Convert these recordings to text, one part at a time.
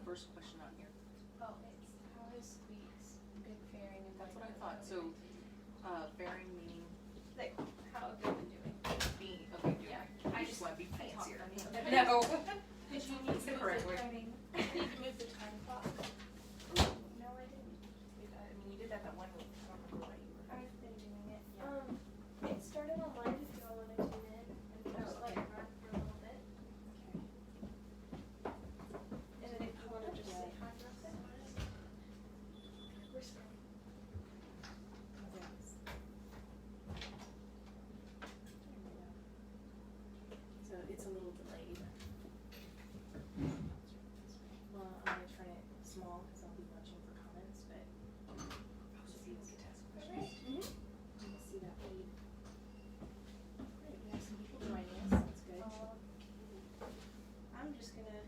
first question on here? Oh, it's how is Squeaks been faring? And That's what I thought. So, faring meaning like how have they been doing? being okay. Doing. Yeah. I just want to be fancier. No. Did you need to correct way. Did you need to move the time clock? No, I didn't. I mean, you did that one week. I don't remember what you were. I've been doing it. Yeah. It started online if you all want to tune in and just let it run for a little bit. And then if you want to just say hi real quick. We're starting. So it's a little delayed. Well, I'm going to turn it small because I'll be watching for comments, but So people get to ask Okay. questions. you can see that lead. Great, we have some people joining us. That's good. I'm just going to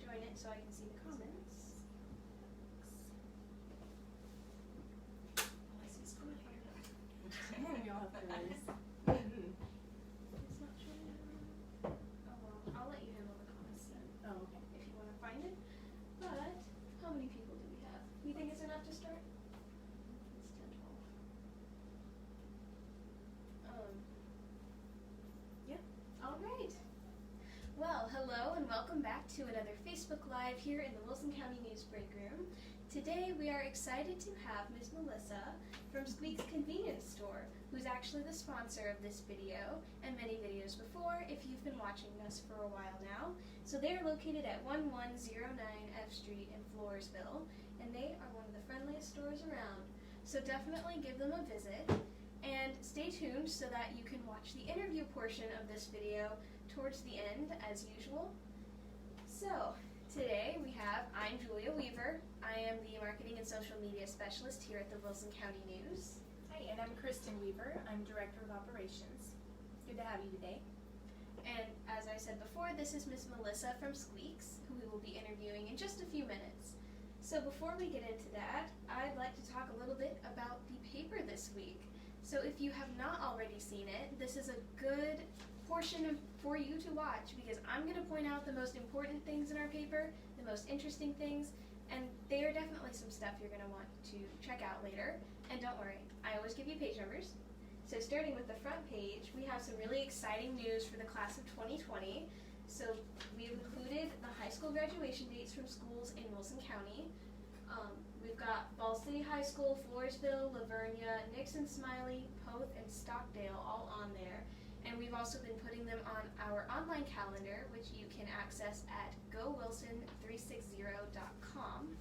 join it so I can see the comments. All I see is good hair. We all have those. It's not showing. Oh well, I'll let you handle the comments then. Oh, okay. If you want to find it. But how many people do we have? You think it's enough to start? It's 10, 12. Yeah. All right. Well, hello and welcome back to another Facebook Live here in the Wilson County News Break Room. Today we are excited to have Ms. Melissa from Squeaks Convenience Store, who's actually the sponsor of this video and many videos before if you've been watching us for a while now. So they're located at 1109 F Street in Floresville, and they are one of the friendliest stores around. So definitely give them a visit, and stay tuned so that you can watch the interview portion of this video towards the end as usual. So today I'm Julia Weaver. I am the Marketing and Social Media Specialist here at the Wilson County News. Hi, and I'm Kristen Weaver. I'm Director of Operations. It's good to have you today. And as I said before, this is Miss Melissa from Squeaks, who we will be interviewing in just a few minutes. So before we get into that, I'd like to talk a little bit about the paper this week. So if you have not already seen it, this is a good portion for you to watch because I'm going to point out the most important things in our paper, the most interesting things, and they are definitely some stuff you're going to want to check out later. And don't worry, I always give you page numbers. So starting with the front page, we have some really exciting news for the class of 2020. So we've included the high school graduation dates from schools in Wilson County. We've got Ball City High School, Floresville, Lavernia, Nixon, Smiley, Poth, and Stockdale all on there. And we've also been putting them on our online calendar, which you can access at gowilson360.com.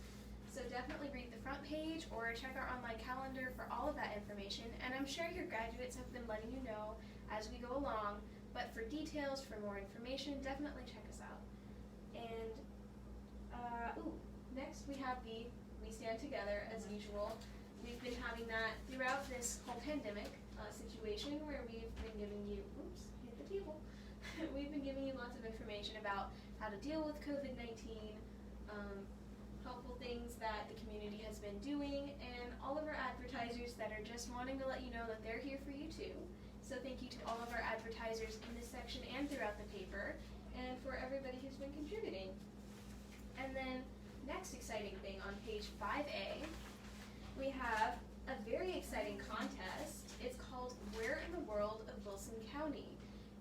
So definitely read the front page or check our online calendar for all of that information. And I'm sure your graduates have been letting you know as we go along, but for details, for more information, definitely check us out. And next we have the We Stand Together as usual. We've been having that throughout this whole pandemic situation where we've been giving you, hit the table. We've been giving you lots of information about how to deal with COVID-19, helpful things that the community has been doing, and all of our advertisers that are just wanting to let you know that they're here for you too. So thank you to all of our advertisers in this section and throughout the paper, and for everybody who's been contributing. And then next exciting thing on page 5A, we have a very exciting contest. It's called Where in the World of Wilson County?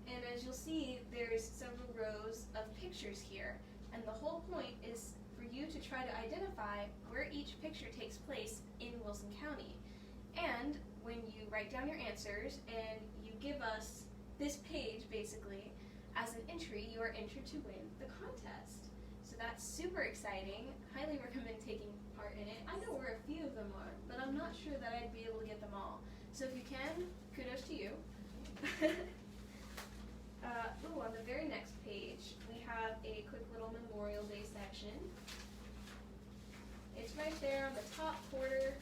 And as you'll see, there's several rows of pictures here. And the whole point is for you to try to identify where each picture takes place in Wilson County. And when you write down your answers and you give us this page, basically, as an entry, you are entered to win the contest. So that's super exciting. Highly recommend taking part in it. I know where a few of them are, but I'm not sure that I'd be able to get them all. So if you can, kudos to you. On the very next page, we have a quick little Memorial Day section. It's right there on the top quarter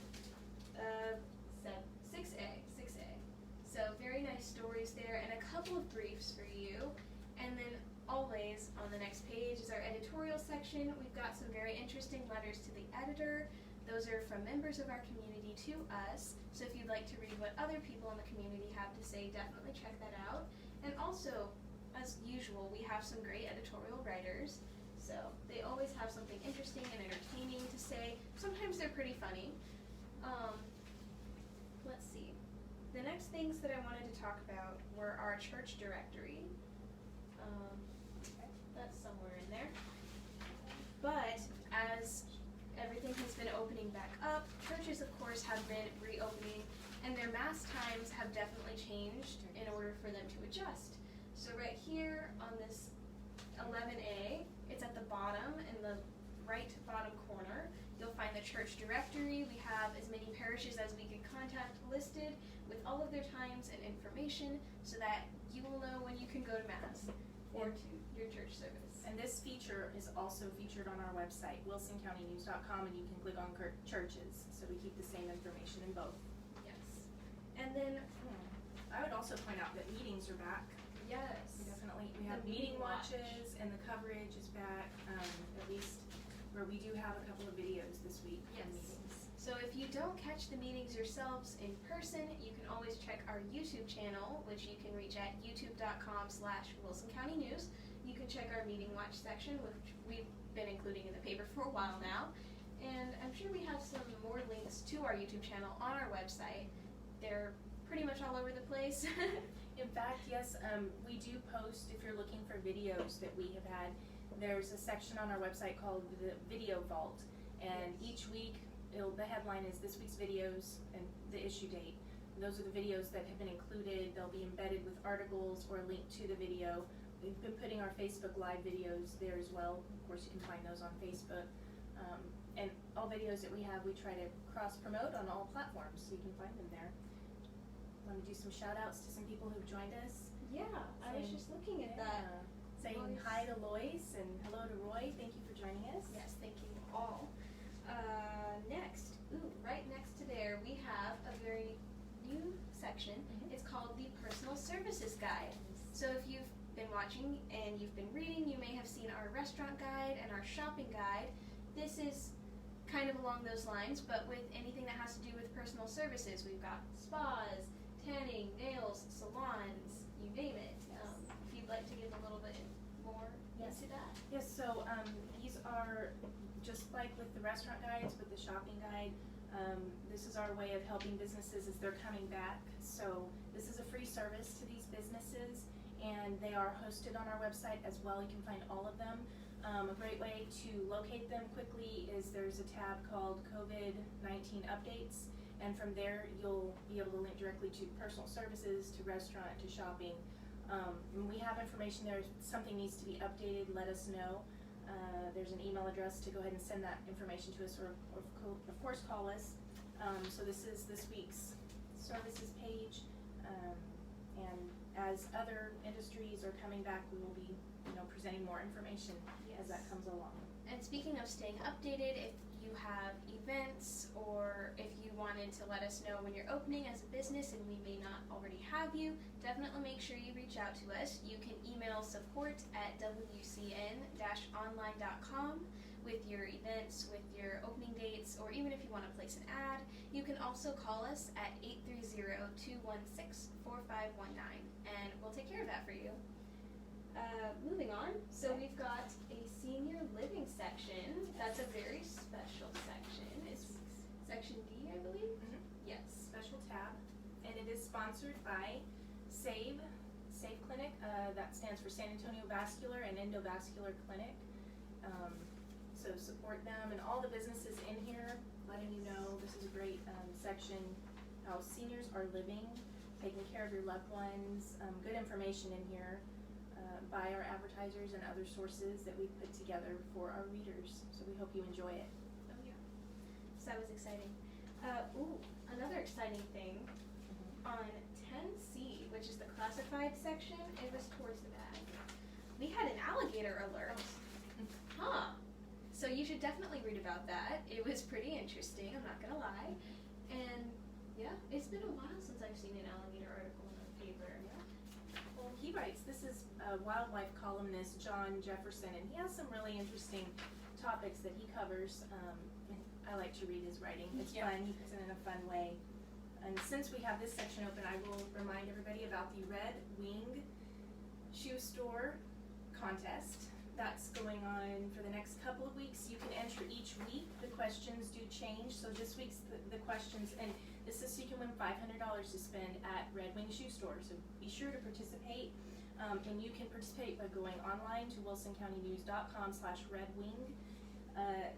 of 6A. So very nice stories there and a couple of briefs for you. And then always on the next page is our editorial section. We've got some very interesting letters to the editor. Those are from members of our community to us. So if you'd like to read what other people in the community have to say, definitely check that out. And also, as usual, we have some great editorial writers. So they always always have something interesting and entertaining to say. Sometimes they're pretty funny. Let's see. The next things that I wanted to talk about were our church directory. That's somewhere in there. But as everything has been opening back up, churches of course have been reopening, and their mass times have definitely changed in order for them to adjust. So right here on this 11A, it's at the bottom, in the right bottom corner, you'll find the church directory. We have as many parishes as we can contact listed with all of their times and information so that you will know when you can go to mass or to your church service. And this feature is also featured on our website, wilsoncountynews.com, and you can click on churches, so we keep the same information in both. Yes. And then, I would also point out that meetings are back. yes. We have The meeting meeting watch. watches, and the coverage is back, at least where we do have a couple of videos this week from Yes. meetings. So if you don't catch the meetings yourselves in person, you can always check our YouTube channel, which you can reach at youtube.com/WilsonCountyNews. You can check our meeting watch section, which we've been including in the paper for a while now. And I'm sure we have some more links to our YouTube channel on our website. They're pretty much all over the place. In fact, yes, we do post, if you're looking for videos that we have had, there's a section on our website called the Video Vault, and each week, the headline is this week's videos and the issue date. And those are the videos that have been included. They'll be embedded with articles or a link to the video. We've been putting our Facebook Live videos there as well. Of course, you can find those on Facebook. And all videos that we have, we try to cross-promote on all platforms, so you can find them there. Want to do some shout-outs to some people who've joined us? Yeah, I was just looking at that. Saying Lois. hi to Lois and hello to Roy. Thank you for joining us. Yes, thank you all. Next, right next to there, we have a very new section. Mhm. It's called the Personal Services Guide. So if you've been watching and you've been reading, you may have seen our restaurant guide and our shopping guide. This is kind of along those lines, but with anything that has to do with personal services. We've got spas, tanning, nails, salons, you name it. If you'd like to give a little bit more into that. Yes, so these are just like with the restaurant guides, with the shopping guide. This is our way of helping businesses as they're coming back. So this is a free service to these businesses, and they are hosted on our website as well. You can find all of them. A great way to locate them quickly is there's a tab called COVID-19 Updates, and from there you'll be able to link directly to personal services, to restaurant, to shopping. And we have information there. If something needs to be updated, let us know. There's an email address to go ahead and send that information to us, or of course call us. So this is this week's services page, and as other industries are coming back, we will be, presenting more information as that comes along. And speaking of staying updated, if you have events or if you wanted to let us know when you're opening as a business and we may not already have you, definitely make sure you reach out to us. You can email support@WCN-online.com with your events, with your opening dates, or even if you want to place an ad. You can also call us at 830-216-4519, and we'll take care of that for you. Moving on, so we've got a senior living section. That's a very special section. It's section D, I believe? Mhm. Yes. Special tab, and it is sponsored by SAVE Clinic. That stands for San Antonio Vascular and Endovascular Clinic. So support them and all the businesses in here, letting you know this is a great section, how seniors are living, taking care of your loved ones. Good information in here by our advertisers and other sources that we've put together for our readers. So we hope you enjoy it. Oh yeah. So that was exciting. Another exciting thing on 10C, which is the classified section, it was towards the back. We had an alligator alert. Huh. So you should definitely read about that. It was pretty interesting, I'm not gonna lie. And yeah, it's been a while since I've seen an alligator article in the paper. Well, he writes, this is a wildlife columnist, John Jefferson, and he has some really interesting topics that he covers. I like to read his writing. It's fun. He puts it in a fun way. And since we have this section open, I will remind everybody about the Red Wing Shoe Store contest. That's going on and for the next couple of weeks, you can enter each week. The questions do change, so this week's the questions, and this is so you can win $500 to spend at Red Wing Shoe Store, so be sure to participate. And you can participate by going online to wilsoncountynews.com/redwing.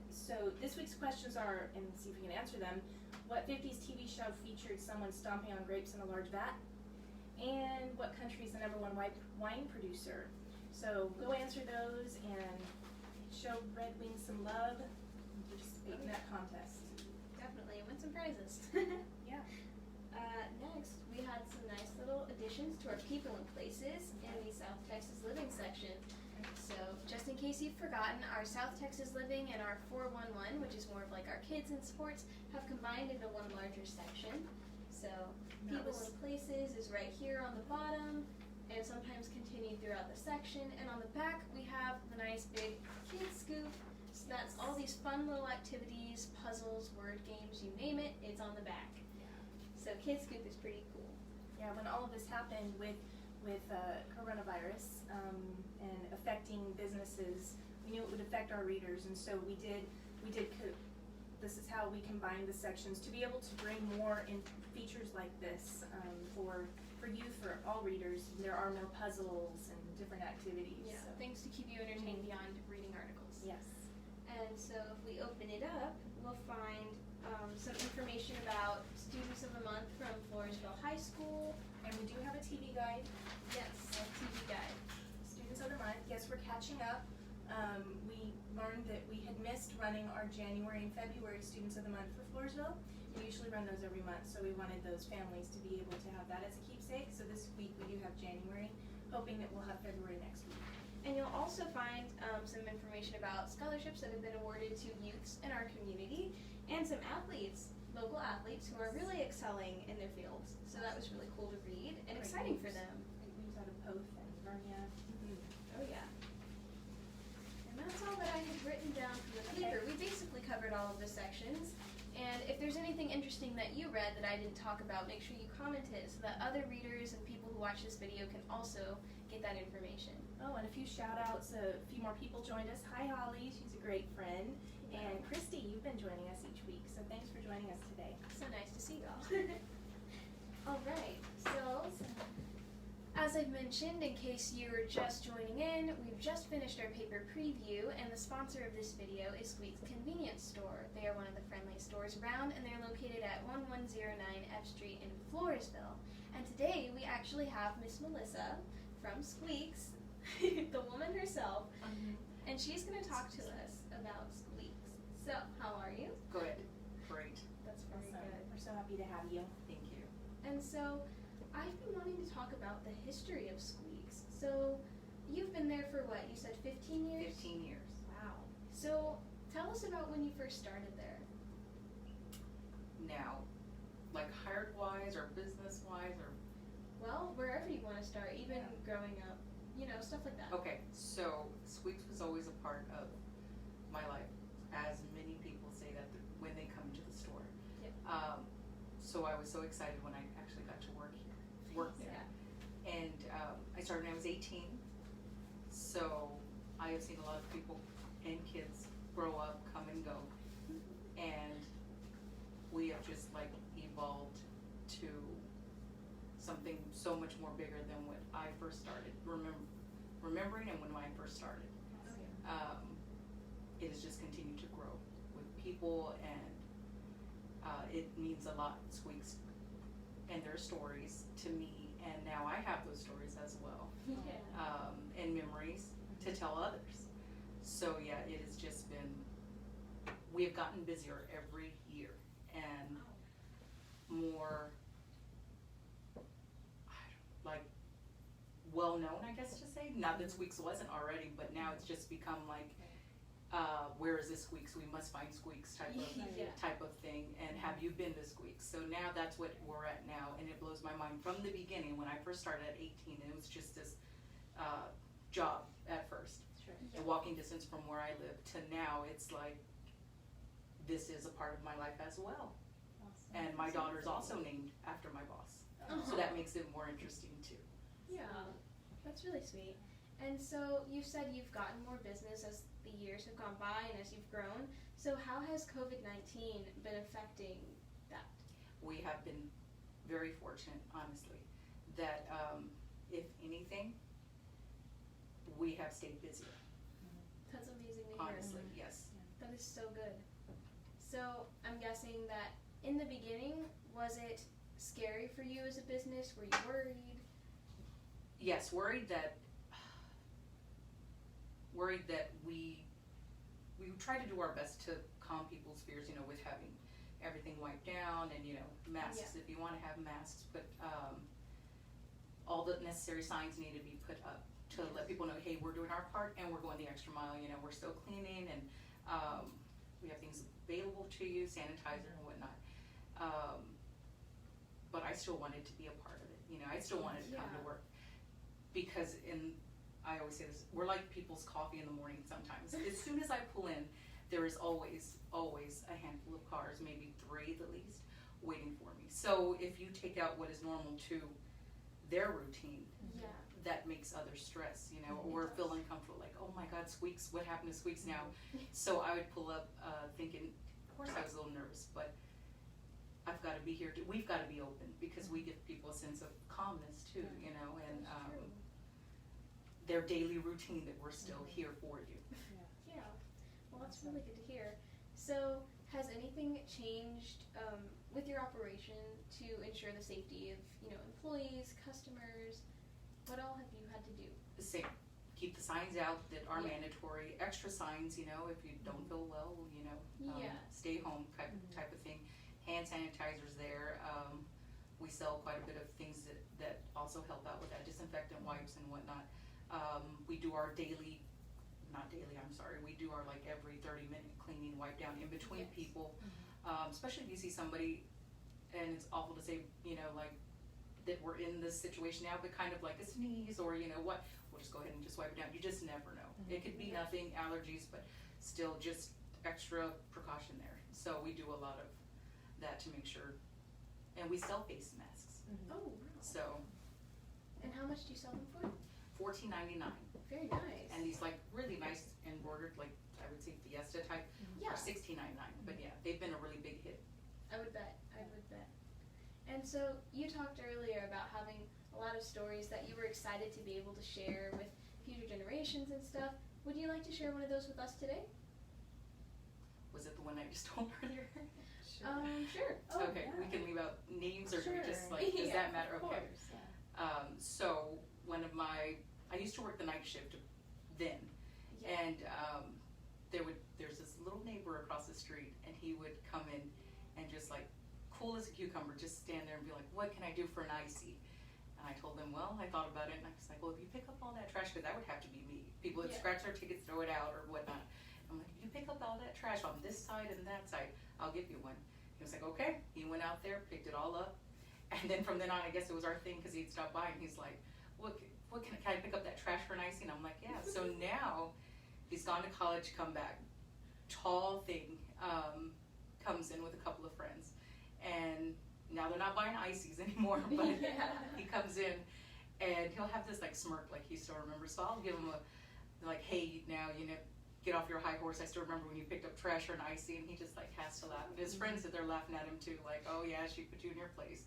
So this week's questions are, and let's see if we can answer them. What 50s TV show featured someone stomping on grapes in a large vat? And what country is the #1 wine producer? So go answer those and show Red Wing some love and participate in that contest. Definitely, win some prizes. Yeah. Next, we had some nice little additions to our people and places in the South Texas Living section. So, just in case you've forgotten, our South Texas Living and our 411, which is more of like our kids and sports, have combined into one larger section. So, people and places is right here on the bottom, and sometimes continued throughout the section. And on the back, we have the nice big kids scoop. So that's all these fun little activities, puzzles, word games, you name it, it's on the back. So Kids Scoop is pretty cool. Yeah, when all of this happened with coronavirus and affecting businesses, we knew it would affect our readers, and so we did. This is how we combined the sections to be able to bring more in features like this for youth, for all readers. There are more puzzles and different activities. Yeah, so. things to keep you entertained beyond reading articles. Yes. And so if we open it up, we'll find some information about Students of the Month from Floresville High School. And we do have a TV guide. Yes, a TV guide. Students of the Month. Yes, we're catching up. We learned that we had missed running our January and February Students of the Month for Floresville. We usually run those every month, so we wanted those families to be able to have that as a keepsake. So this week we do have January, hoping that we'll have February next week. And you'll also find some information about scholarships that have been awarded to youths in our community and some athletes, local athletes who are really excelling in their fields. So that was really cool to read and Great exciting for news. them. Great news out of Poth and Vernia. Oh yeah. And that's all that I had written down from the paper. We basically covered all of the sections. And if there's anything interesting that you read that I didn't talk about, make sure you comment it so that other readers and people who watch this video can also get that information. Oh, and a few shout outs. A few more people joined us. Hi Holly, she's a great friend. And Christy, you've been joining us each week, so thanks for joining us today. So nice to see y'all. Alright, so as I've mentioned, in case you're just joining in, we've just finished our paper preview, and the sponsor of this video is Squeaks Convenience Store. They are one of the friendliest stores around, and they're located at 1109 F Street in Floresville. And today we actually have Miss Melissa from Squeaks, the woman herself, and she's going to talk to us about Squeaks. So, how are you? Good. Great. That's very Awesome. good. We're so happy to have you. Thank you. And so, I've been wanting to talk about the history of Squeaks. So, you've been there for what? You said 15 years? 15 years. Wow. So, tell us about when you first started there. Now, like hired-wise or business-wise or? Well, wherever you want to start, even growing up, you know, stuff like that. Okay, so Squeaks was always a part of my life, as many people say that when they come to the store. Yep. So I was so excited when I actually got to work there. Yeah. And I started when I was 18. So I have seen a lot of people and kids grow up, come and go. And we have just like evolved to something so much more bigger than when I first started. Remembering and when I first started. It has just continued to grow with people, and it means a lot, Squeaks, and their stories to me, and now I have those stories as well, and memories to tell others. So yeah, it has just been, we have gotten busier every year, and more, like, well-known, I guess to say. Not that Squeaks wasn't already, but now it's just become like, where is this Squeaks? We must find Squeaks type of thing. And have you been to Squeaks? So now that's what we're at now, and it blows my mind. From the beginning, when I first started at 18, it was just this job at first. Sure. A walking distance from where I live to now, it's like this is a part of my life as well. Awesome. And my daughter's also named after my boss, so that makes it more interesting too. Yeah, that's really sweet. And so you said you've gotten more business as the years have gone by and as you've grown. So how has COVID-19 been affecting that? We have been very fortunate, honestly, that if anything, we have stayed busier. That's amazing to hear. Honestly, yes. That is so good. So I'm guessing that in the beginning, was it scary for you as a business? Were you worried? Yes, worried that we try to do our best to calm people's fears, with having everything wiped down and, masks if you want to have masks, but all the necessary signs need to be put up to let people know, hey, we're doing our part and we're going the extra mile, we're still cleaning and we have things available to you, sanitizer and whatnot. But I still wanted to be a part of it, I still wanted to come to work because I always say this, we're like people's coffee in the morning sometimes. As soon as I pull in, there is always a handful of cars, maybe 3 at the least, waiting for me. So if you take out what is normal to their routine, that makes others stress, or feel uncomfortable, like, oh my God, Squeaks, what happened to Squeaks now? So I would pull up thinking, of course I was a little nervous, but I've got to be here, we've got to be open because we give people a sense of calmness too, and their daily routine that we're still here for you. Yeah, well that's really good to hear. So has anything changed with your operation to ensure the safety of, employees, customers? What all have you had to do? The same. Keep the signs out that are mandatory. Extra signs, if you don't feel well, stay home type of thing. Hand sanitizers there. We sell quite a bit of things that also help out with that, disinfectant wipes and whatnot. We do our we do our like every 30-minute cleaning, wipe down in between people. Especially if you see somebody, and it's awful to say, like, that we're in this situation now, but kind of like a sneeze or what, we'll just go ahead and just wipe it down. You just never know. It could be nothing, allergies, but still just extra precaution there. So we do a lot of that to make sure, and we sell face masks. Oh, wow. So. And how much do you sell them for? $14.99. Very nice. And these like really nice embroidered, like I would say Fiesta type, are $16.99. But yeah, they've been a really big hit. I would bet. And so you talked earlier about having a lot of stories that you were excited to be able to share with future generations and stuff. Would you like to share one of those with us today? Was it the one I just told earlier? Sure. Oh, okay, we can leave out names or sure. just like, does that matter? Of Okay. course, yeah. So I used to work the night shift then, and there's this little neighbor across the street, and he would come in and just like cool as a cucumber, just stand there and be like, what can I do for an icy? And I told them, well, I thought about it, and I was like, well, if you pick up all that trash, because that would have to be me. People would scratch their tickets, throw it out or whatnot. I'm like, if you pick up all that trash on this side and that side, I'll give you one. He was like, okay. He went out there, picked it all up, and then from then on, I guess it was our thing because he'd stop by and he's like, what can I pick up that trash for an icy? And I'm like, yeah. So now he's gone to college, come back, tall thing, comes in with a couple of friends, and now they're not buying ices anymore, but he comes in and he'll have this like smirk, like he still remembers. So I'll give him like, hey, now get off your high horse. I still remember when you picked up trash or an icy, and he just like has to laugh. And his friends that they're laughing at him too, like, oh yeah, she put you in your place.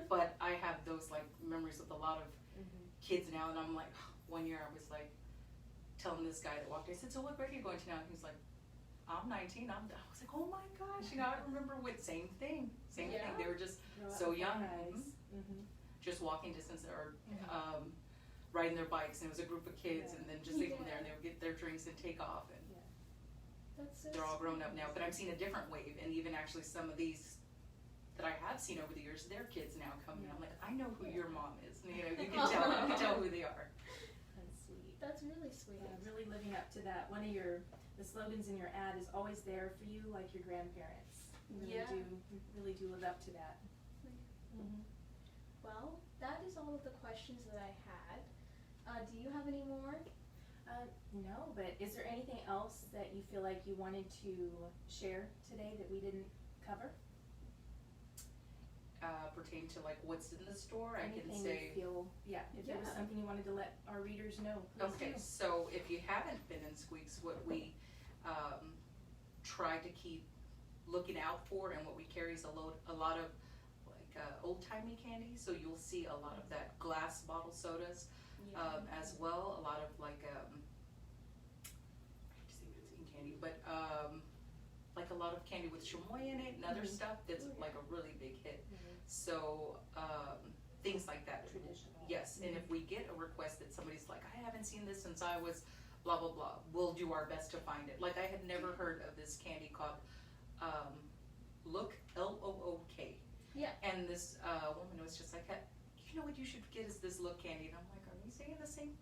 But I have those like memories with a lot of kids now, and I'm like, one year I was like telling this guy that walked in, I said, so what grade are you going to now? And he's like, I'm 19. I was like, oh my gosh, I remember with same thing. They were just so young. Just walking distance or riding their bikes, and it was a group of kids, and then just leave them there, and they would get their drinks and take off, and they're all grown up now. But I've seen a different wave, and even actually some of these that I have seen over the years, their kids now come in. I'm like, I know who your mom is. You can tell who they are. That's sweet. That's really sweet. Yeah, really living up to that. One of the slogans in your ad is always there for you, like your grandparents. You really do live up to that. Well, that is all of the questions that I had. Do you have any more? No, but is there anything else that you feel like you wanted to share today that we didn't cover? pertain to like what's in the store, I can Anything say. you feel, if there was Yeah. something you wanted to let our readers know, please Okay, do. so if you haven't been in Squeaks, what we try to keep looking out for and what we carry is a lot of like old-timey candy. So you'll see a lot of that glass bottle sodas as well. A lot of like I have to say what it's in candy, but like a lot of candy with chamoy in it and other stuff that's like a really big hit. So things like that. Traditional. Yes, and if we get a request that somebody's like, I haven't seen this since I was blah blah blah, we'll do our best to find it. Like I had never heard of this candy called Look, Look. Yeah. And this woman was just like, you know what you should get is this Look candy. And I'm like, are we saying the same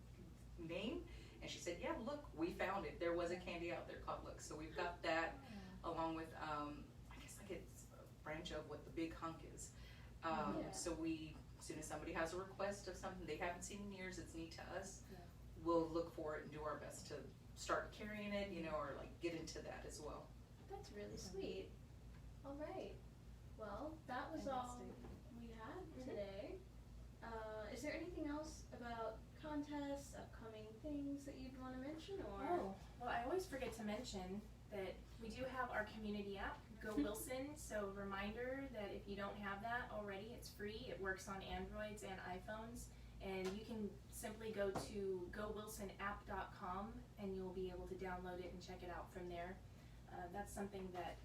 name? And she said, yeah, look, we found it. There was a candy out there called Look. So we've got that along with, I guess like it's a branch of what the Big Hunk is. So as soon as somebody has a request of something they haven't seen in years, it's neat to us, we'll look for it and do our best to start carrying it, or like get into that as well. That's really sweet. All right. Well, that was all we had today. Is there anything else about contests, upcoming things that you'd want to mention, or? Oh, well, I always forget to mention that we do have our community app, Go Wilson. So reminder that if you don't have that already, it's free. It works on Androids and iPhones, and you can simply go to gowilsonapp.com and you'll be able to download it and check it out from there. That's something that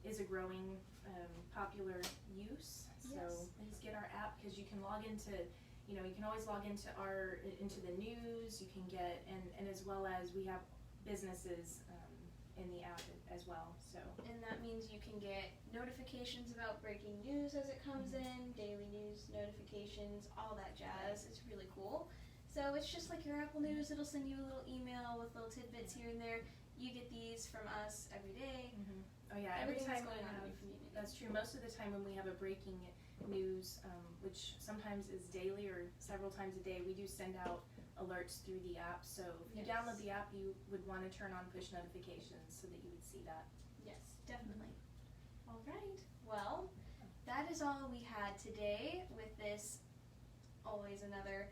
is a growing popular use. So please get our app, because you can log into, you can always log into the news. You can get, and as well as we have businesses in the app as well. So. And that means you can get notifications about breaking news as it comes in, daily news notifications, all that jazz. It's really cool. So it's just like your Apple News. It'll send you a little email with little tidbits here and there. You get these from us every day. Oh yeah, every Everything time that's going we on in have, your community. that's true. Most of the time when we have a breaking news, which sometimes is daily or several times a day, we do send out alerts through the app. So if you download the app, you would want to turn on push notifications so that you would see that. Yes, definitely. All right. Well, that is all we had today with this always another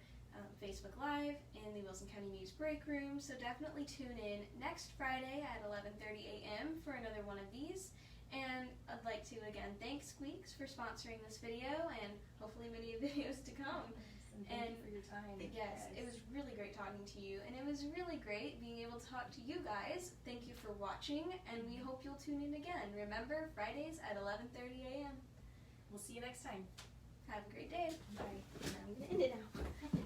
Facebook Live in the Wilson County News Break Room. So definitely tune in next Friday at 11:30 a.m. for another one of these. And I'd like to again thank Squeaks for sponsoring this video, and hopefully many videos to come. And thank you for your time. Yes, it was really great talking to you, and it was really great being able to talk to you guys. Thank you for watching, and we hope you'll tune in again. Remember, Fridays at 11:30 a.m. We'll see you next time. Have a great day. Bye. I'm going to end it now.